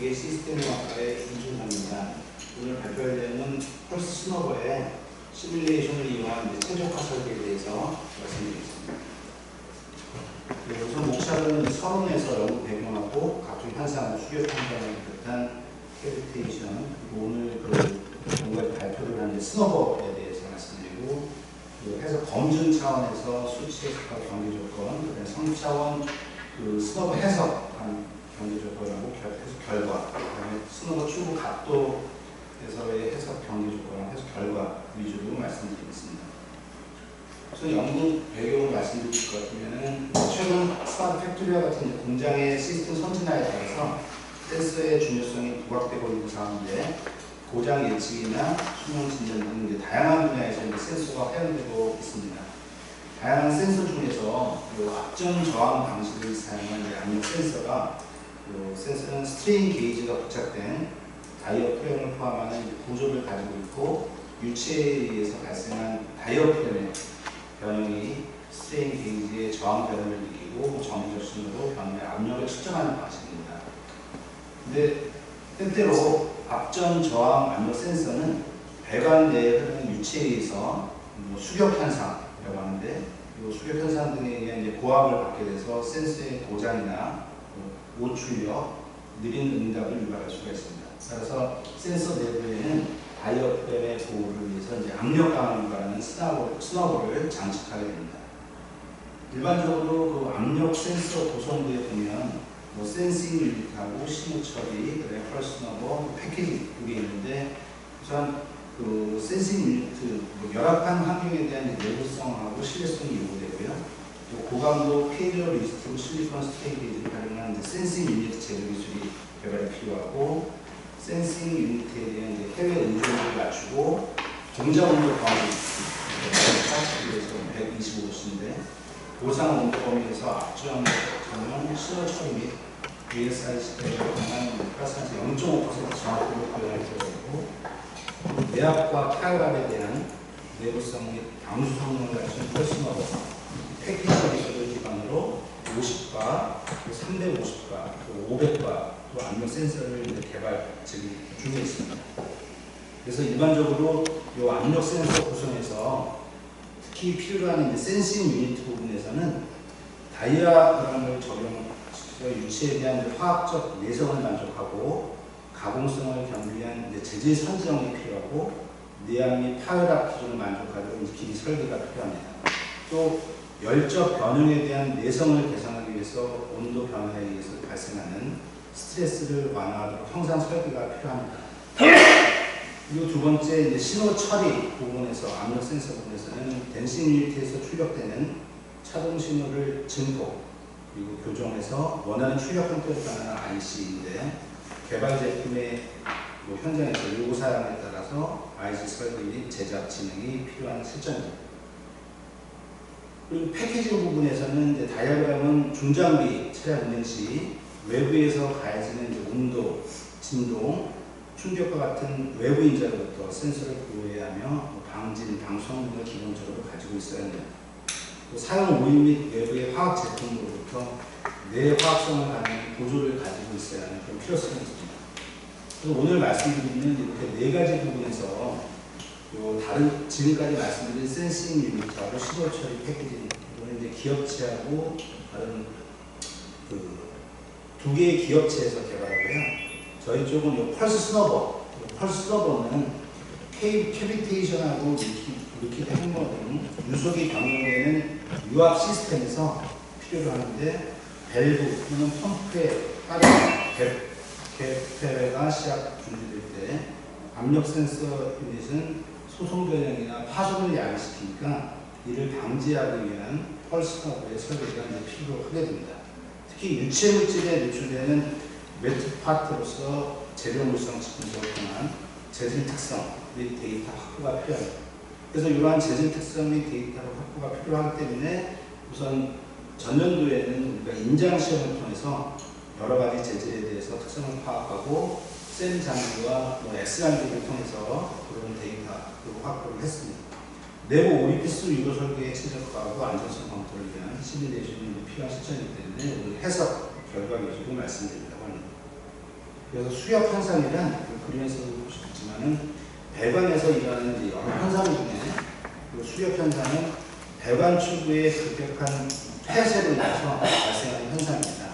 기계 시스템학과의 임준상입니다. 오늘 발표할 내용은 펄스 스노버의 시뮬레이션을 이용한 최적화 설계에 대해서 말씀드리겠습니다. 우선 목차는 서론에서 연구 배경하고 각종 현상을 추격 판단을 비롯한 캐릭테이션, 그리고 오늘 연구에 발표를 하는 스노버에 대해서 말씀드리고, 해서 검증 차원에서 수치 해석과 경계 조건, 그다음에 성차원 스노버 해석한 경계 조건하고 해석 결과, 그다음에 스노버 추구 각도에서의 해석 경계 조건하고 해석 결과 위주로 말씀드리겠습니다. 우선 연구 배경을 말씀드릴 것 같으면은 최근 스마트 팩토리와 같은 공장의 시스템 선진화에 따라서 센서의 중요성이 부각되고 있는 상황인데, 고장 예측이나 수명 진전 등 다양한 분야에서 센서가 활용되고 있습니다. 다양한 센서 중에서 앞전 저항 방식을 사용한 압력 센서가, 센서는 스트레인 게이지가 부착된 다이어프램을 포함하는 구조를 가지고 있고, 유체에 의해서 발생한 다이어프램의 변형이 스트레인 게이지의 저항 변화를 느끼고 정적신으로 변화의 압력을 측정하는 방식입니다. 근데 때때로 앞전 저항 압력 센서는 배관 내에 흐르는 유체에 의해서 수격 현상이라고 하는데, 이 수격 현상 등에 의한 고압을 받게 돼서 센서의 고장이나 오출력, 느린 응답을 유발할 수가 있습니다. 따라서 센서 내부에는 다이어프램의 보호를 위해서 압력 강화를 유발하는 스너버를 장착하게 됩니다. 일반적으로 압력 센서 구성부에 보면 센싱 유닛하고 신호 처리, 그다음에 펄스 너버, 패키지 이게 있는데, 우선 센싱 유닛, 열악한 환경에 대한 내구성하고 신뢰성이 요구되고요. 또 고강도 페이저 리스트로 실리콘 스트레인 게이지를 활용한 센싱 유닛 제조 기술이 개발이 필요하고, 센싱 유닛에 대한 해외 의존도를 낮추고 동작 온도 범위 40도에서 125도씨인데 보상 온도 범위에서 앞전 전용 신호 처리 및 VSI 시스템을 강한 가스한테 0.5% 정확도로 표현할 필요가 있고, 내압과 타협압에 대한 내구성 및 방수 성능을 갖춘 펄스 너버, 패키지 기술을 기반으로 50바, 350바, 500바 또 압력 센서를 개발 중에 있습니다. 그래서 일반적으로 이 압력 센서 구성에서 특히 필요한 센싱 유닛 부분에서는 다이아그램을 적용시켜 유체에 대한 화학적 내성을 만족하고 가공성을 겸비한 재질 선정이 필요하고, 내압 및 파열압 기준을 만족하는 기기 설계가 필요합니다. 또 열적 변형에 대한 내성을 개선하기 위해서 온도 변화에 의해서 발생하는 스트레스를 완화하도록 형상 설계가 필요합니다. 그리고 두 번째, 신호 처리 부분에서, 압력 센서 부분에서는 댄싱 유닛에서 출력되는 차동 신호를 증폭 그리고 교정해서 원하는 출력 형태로 변하는 IC인데, 개발 제품의 현장에서 요구 사양에 따라서 IC 설계 및 제작 진행이 필요한 실정입니다. 그리고 패키징 부분에서는 다이아그램은 중장비 차량 운행 시 외부에서 가해지는 온도, 진동, 충격과 같은 외부 인자로부터 센서를 보호해야 하며 방진, 방수성 등을 기본적으로 가지고 있어야 합니다. 또 사용 오일 및 외부의 화학 제품으로부터 내화학성을 가진 보조를 가지고 있어야 하는 그런 필요성이 있습니다. 그래서 오늘 말씀드리는 이렇게 네 가지 부분에서 다른 지금까지 말씀드린 센싱 유닛하고 신호 처리 패키징, 이거는 기업체하고 다른 두 개의 기업체에서 개발하고요. 저희 쪽은 펄스 스너버, 펄스 스너버는 캐비테이션하고 리퀴드 핵모 등 유속이 변경되는 유압 시스템에서 필요로 하는데, 밸브 또는 펌프의 빠른 개폐가 시작 준비될 때 압력 센서 유닛은 소송 변형이나 파손을 야기시키니까 이를 방지하기 위한 펄스 스너버의 설계가 필요하게 됩니다. 특히 유체 물질에 노출되는 웨트 파트로서 재료 물성 분석을 통한 재질 특성 및 데이터 확보가 필요합니다. 그래서 이러한 재질 특성 및 데이터 확보가 필요하기 때문에 우선 전년도에는 우리가 인장 시험을 통해서 여러 가지 재질에 대해서 특성을 파악하고 셀 장비와 X장비를 통해서 그런 데이터 확보를 했습니다. 내부 오리피스 유도 설계의 최적화하고 안전성 검토를 위한 시뮬레이션이 필요한 실정이기 때문에 오늘 해석 결과 위주로 말씀드린다고 합니다. 그래서 수역 현상이란 그 그림에서도 볼 수 있지만은 배관에서 일어나는 이제 여러 현상 중에 그 수역 현상은 배관 출구의 급격한 폐쇄로 인해서 발생하는 현상입니다.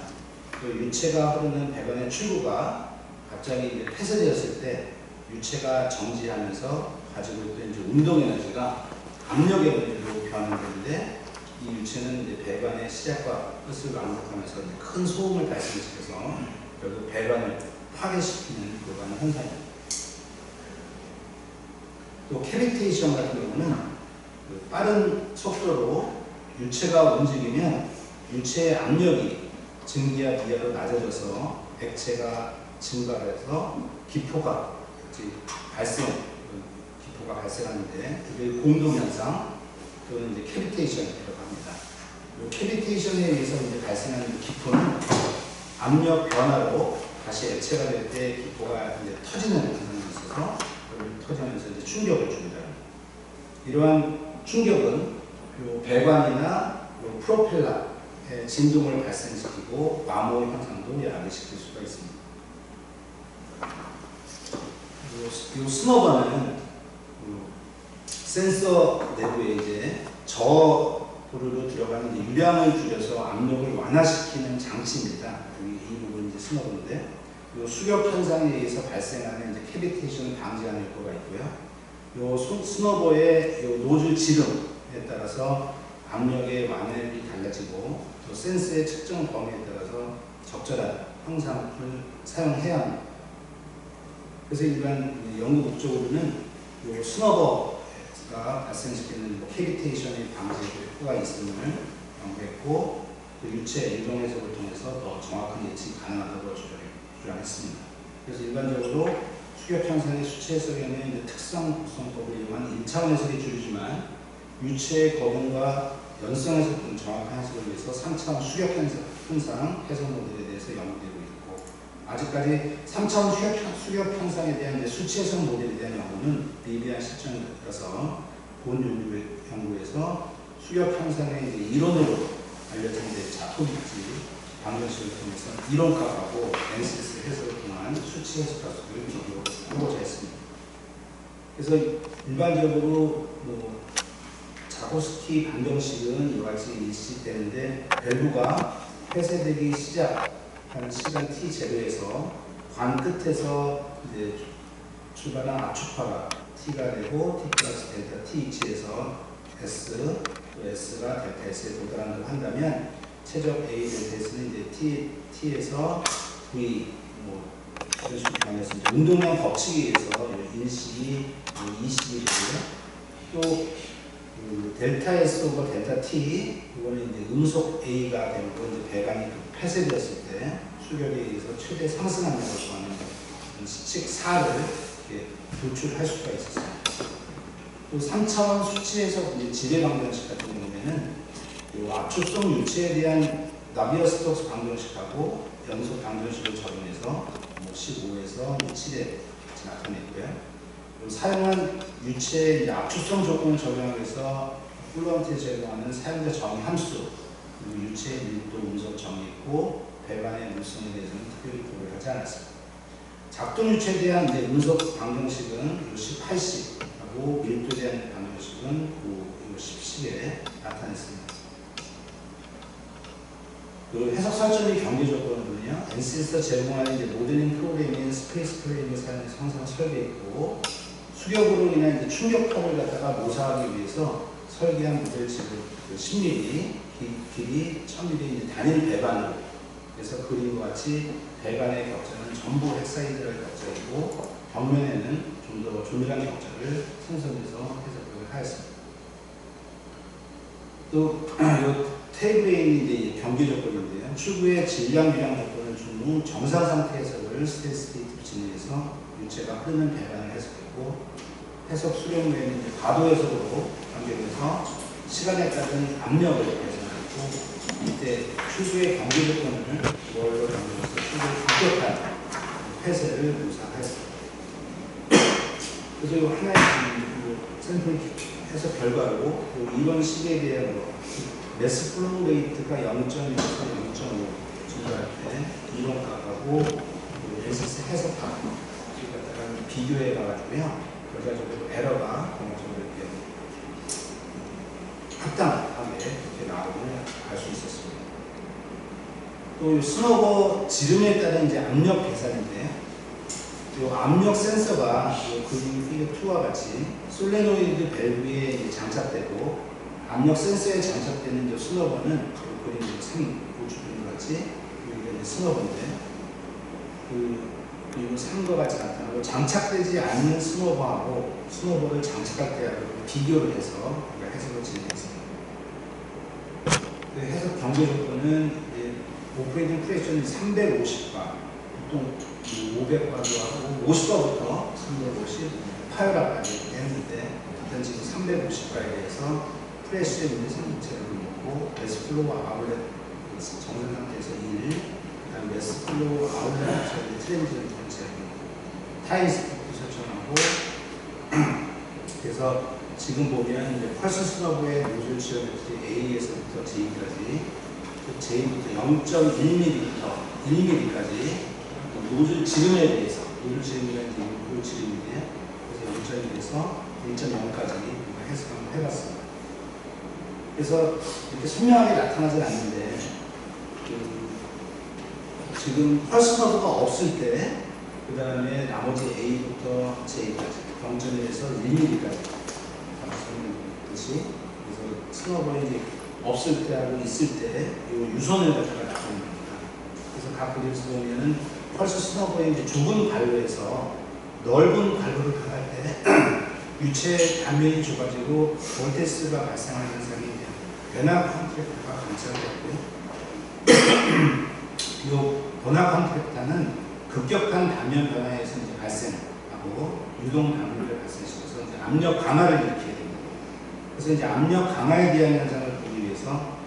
그 유체가 흐르는 배관의 출구가 갑자기 이제 폐쇄되었을 때 유체가 정지하면서 가지고 있던 이제 운동 에너지가 압력 에너지로 변환되는데 이 유체는 이제 배관의 시작과 끝을 왕복하면서 큰 소음을 발생시켜서 결국 배관을 파괴시키는 그러한 현상입니다. 또 캐비테이션 같은 경우는 그 빠른 속도로 유체가 움직이면 유체의 압력이 증기압 이하로 낮아져서 액체가 증발해서 기포가 발생하는데 그게 공동현상 또는 이제 캐비테이션이라고 합니다. 이 캐비테이션에 의해서 이제 발생하는 기포는 압력 변화로 다시 액체가 될 때 기포가 이제 터지는 현상이 있어서 터지면서 이제 충격을 줍니다. 이러한 충격은 요 배관이나 요 프로펠러에 진동을 발생시키고 마모 현상도 야기시킬 수가 있습니다. 요 스노버는 센서 내부에 이제 저고르로 들어가는 이제 유량을 줄여서 압력을 완화시키는 장치입니다. 이 부분이 이제 스노버인데, 요 수격 현상에 의해서 발생하는 이제 캐비테이션을 방지하는 효과가 있고요. 요 스노버의 요 노즐 지름에 따라서 압력의 완화율이 달라지고 또 센서의 측정 범위에 따라서 적절한 형상을 사용해야 합니다. 그래서 일반 연구 목적으로는 요 스노버가 발생시키는 캐비테이션의 방지 효과가 있음을 연구했고 그 유체 일동 해석을 통해서 더 정확한 예측이 가능하다고 주장했습니다. 그래서 일반적으로 수격 현상의 수치 해석에는 특성 구성법을 이용한 1차원 해석이 주류지만 유체의 거분과 연성 해석 등 정확한 해석을 위해서 3차원 수격 현상 해석 모델에 대해서 연구되고 있고, 아직까지 3차원 수격 현상에 대한 수치 해석 모델에 대한 연구는 미비한 시점이라서 본 연구에서 수격 현상의 이론으로 알려진 자포비치 방정식을 통해서 이론값하고 NCS 해석을 통한 수치 해석 가속을 비교하고자 했습니다. 그래서 일반적으로 자코스키 방정식은 이와 같이 일시되는데 밸브가 폐쇄되기 시작하는 시간 t 제로에서 관 끝에서 이제 출발한 압축파가 t가 되고 t 플러스 델타 t 위치에서 s 또 s가 델타 s에 도달한다고 한다면 최적 a 델타 s는 이제 t에서 v 이런 식으로 변해서 운동량 법칙에 의해서 인식이 20이 되고요. 또 델타 S 오버 델타 T, 이거는 이제 음속 A가 되고 이제 배관이 폐쇄되었을 때 수결에 의해서 최대 상승압력을 구하는 시칙 4를 이렇게 도출할 수가 있었습니다. 또 3차원 수치에서 지배 방정식 같은 경우에는 압축성 유체에 대한 나비어-스톡스 방정식하고 연속 방정식을 적용해서 15에서 7에 나타냈고요. 사용한 유체의 압축성 조건을 적용하기 위해서 플루언트에 제공하는 사용자 정의 함수, 그리고 유체의 밀도 음속 정의했고 배관의 물성에 대해서는 특별히 고려를 하지 않았습니다. 작동 유체에 대한 음속 방정식은 18씩하고 밀도에 대한 방정식은 10씩에 나타냈습니다. 그 해석 설정의 경계 조건은요, NC에서 제공하는 모델링 프로그램인 스페이스 프레임을 사용해서 항상 설계했고, 수격으로 인한 충격파를 갖다가 모사하기 위해서 설계한 모델 지금 10mm, 길이 1000mm 단일 배관으로, 그래서 그림과 같이 배관의 격자는 전부 헥사이드럴 격자이고 벽면에는 좀 더 조밀한 격자를 생성해서 해석을 하였습니다. 또 테이블에 있는 경계 조건인데요. 출구의 질량 유량 조건을 준 후 정상 상태 해석을 스테디 스테이트로 진행해서 유체가 흐르는 배관을 해석했고, 해석 수령 외에는 과도 해석으로 연결해서 시간에 따른 압력을 계산했고, 이때 출구의 경계 조건을 뭘로 연결해서 출구의 급격한 폐쇄를 묘사하였습니다. 그래서 하나의 샘플 해석 결과로 이번 시기에 대한 매스 플로우 레이트가 0.1에서 0.5 증가할 때 이론값하고 SC 해석하고 갖다가 비교해 봐가지고요. 결과적으로 에러가 공통적으로 이렇게 합당하게 이렇게 나오는 알 수 있었습니다. 또 스노버 지름에 따른 이제 압력 계산인데, 이 압력 센서가 그림 피겨 2와 같이 솔레노이드 밸브에 이제 장착되고, 압력 센서에 장착되는 이제 스노버는 그림 3 보여주는 것 같이 여기가 이제 스노버인데, 그리고 3과 같이 나타나고, 장착되지 않는 스노버하고 스노버를 장착할 때하고 비교를 해서 우리가 해석을 진행했습니다. 그 해석 경계 조건은 이제 오퍼레이팅 프레셔는 350바, 보통 500바도 하고 50바부터 350, 8바까지 했는데, 일단 지금 350바에 대해서 프레셔에 있는 생물체를 놓고 메스플로우 아울렛 정상 상태에서 1, 그 다음 메스플로우 아울렛 트랜지션 전체를 타임스피드 설정하고, 그래서 지금 보면 이제 펄스 스너브의 노즐 지오메트리 A에서부터 J까지, J부터 0.1mm부터 1mm까지 노즐 지름에 대해서, 노즐 지름이라는 게 노즐 지름인데, 그래서 0.1에서 1.0까지 해석 한번 해봤습니다. 그래서 이렇게 선명하게 나타나진 않는데, 지금 펄스 스너브가 없을 때, 그 다음에 나머지 A부터 J까지 0.1에서 1mm까지 그래서 스노버에 이제 없을 때하고 있을 때 이 유선을 갖다가 나타냅니다. 그래서 각 그림에서 보면은 펄스 스노버의 이제 좁은 발로에서 넓은 발로를 가할 때 유체 단면이 좁아지고 볼테스가 발생하는 현상이 변화 컨트랙터가 관찰되고요. 이 변화 컨트랙터는 급격한 단면 변화에서 이제 발생하고 유동 단면을 발생시켜서 이제 압력 강화를 일으키게 됩니다. 그래서 이제 압력 강화에 대한 현상을 보기 위해서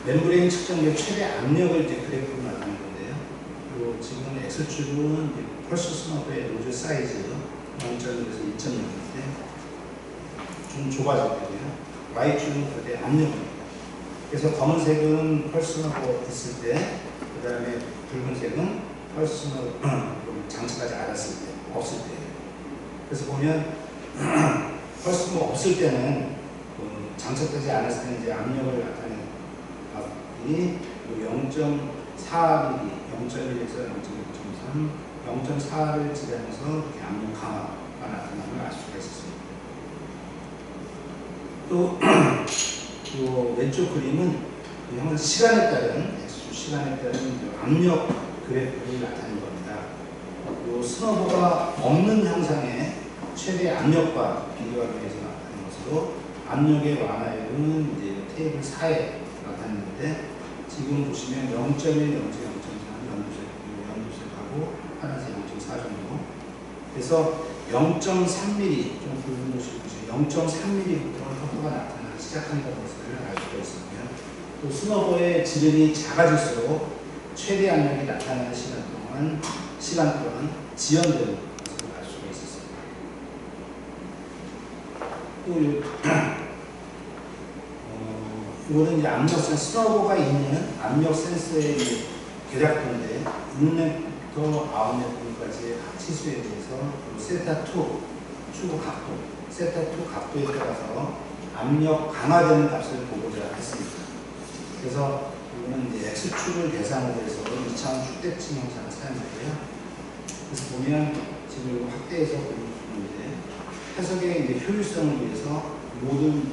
멤브레인 측정기의 최대 압력을 이제 그래프로 나타낸 건데요. 그리고 지금 X축은 펄스 스너브의 노즐 사이즈 0.1에서 1.0인데 좀 좁아질 때고요. Y축은 그때 압력입니다. 그래서 검은색은 펄스 스너브 있을 때, 그 다음에 붉은색은 펄스 스너브 장착하지 않았을 때, 없을 때. 그래서 보면 펄스 스너브 없을 때는 장착되지 않았을 때는 이제 압력을 나타내는 값이 0.4mm, 0.1에서 0.1.3, 0.4를 지나면서 이렇게 압력 강화가 나타나는 걸 알 수가 있었습니다. 또 왼쪽 그림은 형은 시간에 따른 시간에 따른 압력 그래프를 나타낸 겁니다. 이 스노버가 없는 형상의 최대 압력과 비교하기 위해서 나타낸 것으로, 압력의 완화율은 이제 테이블 4에 나타냈는데, 지금 보시면 0.1, 0.0, 0.3 연두색하고 파란색 0.4 정도. 그래서 0.3mm, 좀 굵은 것을 보시면 0.3mm부터 속도가 나타나기 시작한다는 것을 알 수가 있었고요. 또 스노버의 지름이 작아질수록 최대 압력이 나타나는 시간 동안 지연되는 것을 알 수가 있었습니다. 또 이거는 이제 압력 센서, 스노버가 있는 압력 센서의 계략도인데, 인넷부터 아웃넷까지 합치수에 대해서 세타2 추구 각도, 세타2 각도에 따라서 압력 강화되는 값을 보고자 했습니다. 그래서 이거는 이제 X축을 대상으로 해서 2차원 축대칭 형상을 사용했고요. 그래서 보면 지금 확대해서 보여주는데, 해석의 이제 효율성을 위해서 모든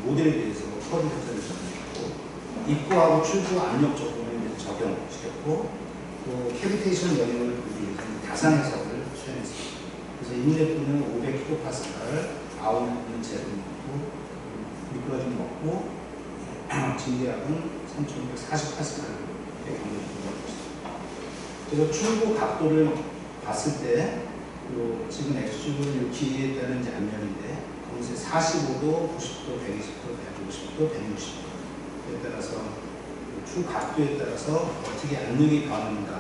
모델에 대해서 커브 획선을 적용했고, 입구하고 출구 압력 조건을 적용시켰고, 또 캐비테이션 영역을 보기 위해서 다산 해석을 수행했습니다. 그래서 인넷부는 500kPa, 아웃넷부는 제로 넣고, 미끄러짐 넣고, 진계압은 3540PA를 경고해주고 있습니다. 그래서 출구 각도를 봤을 때, 지금 X축은 길이에 따른 압력인데, 거기서 45도, 90도, 120도, 150도, 160도에 따라서 출 각도에 따라서 어떻게 압력이 변하는가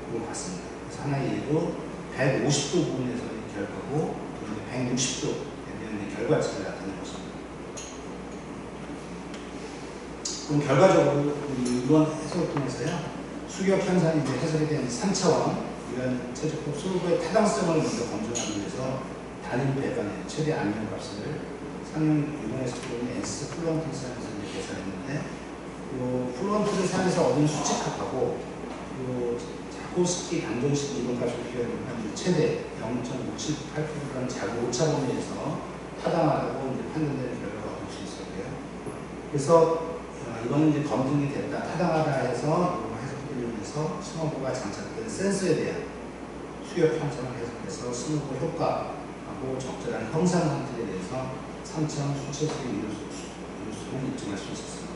그걸 봤습니다. 그래서 하나의 예로 150도 부분에서의 결과고, 160도에 대한 결과치를 나타낸 것입니다. 그럼 결과적으로 이번 해석을 통해서요, 수격 현상이 이제 해석이 된 3차원 이런 최적급 솔브의 타당성을 먼저 검증하기 위해서 단일 배관의 최대 압력값을 상용 유동에서 보는 S 플런트를 사용해서 이제 계산했는데, 이 플런트를 사용해서 얻은 수직값하고 이 자코스키 방정식 이론값을 비교해보면 최대 0.578%라는 작은 오차 범위에서 타당하다고 이제 판단되는 결과가 볼 수 있었고요. 그래서 이거는 이제 검증이 됐다, 타당하다 해서 해석해서 스노보가 장착된 센서에 대한 수역 현상을 해석해서 스노보 효과하고 적절한 형상 상태에 대해서 3차원 수체수의 이루수를 입증할 수 있었습니다.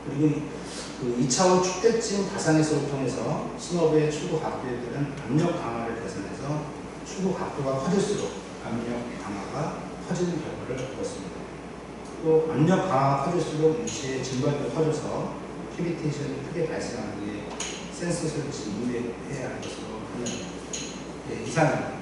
그리고 그 2차원 축대증 가상해석을 통해서 스노보의 추구 각도에 따른 압력 강화를 계산해서 추구 각도가 커질수록 압력 강화가 커지는 결과를 얻었습니다. 또 압력 강화가 커질수록 유체의 증발도 커져서 캐비테이션이 크게 발생하는 게 센서 설치 이후에 해야 할 것으로 합니다. 네, 이상입니다.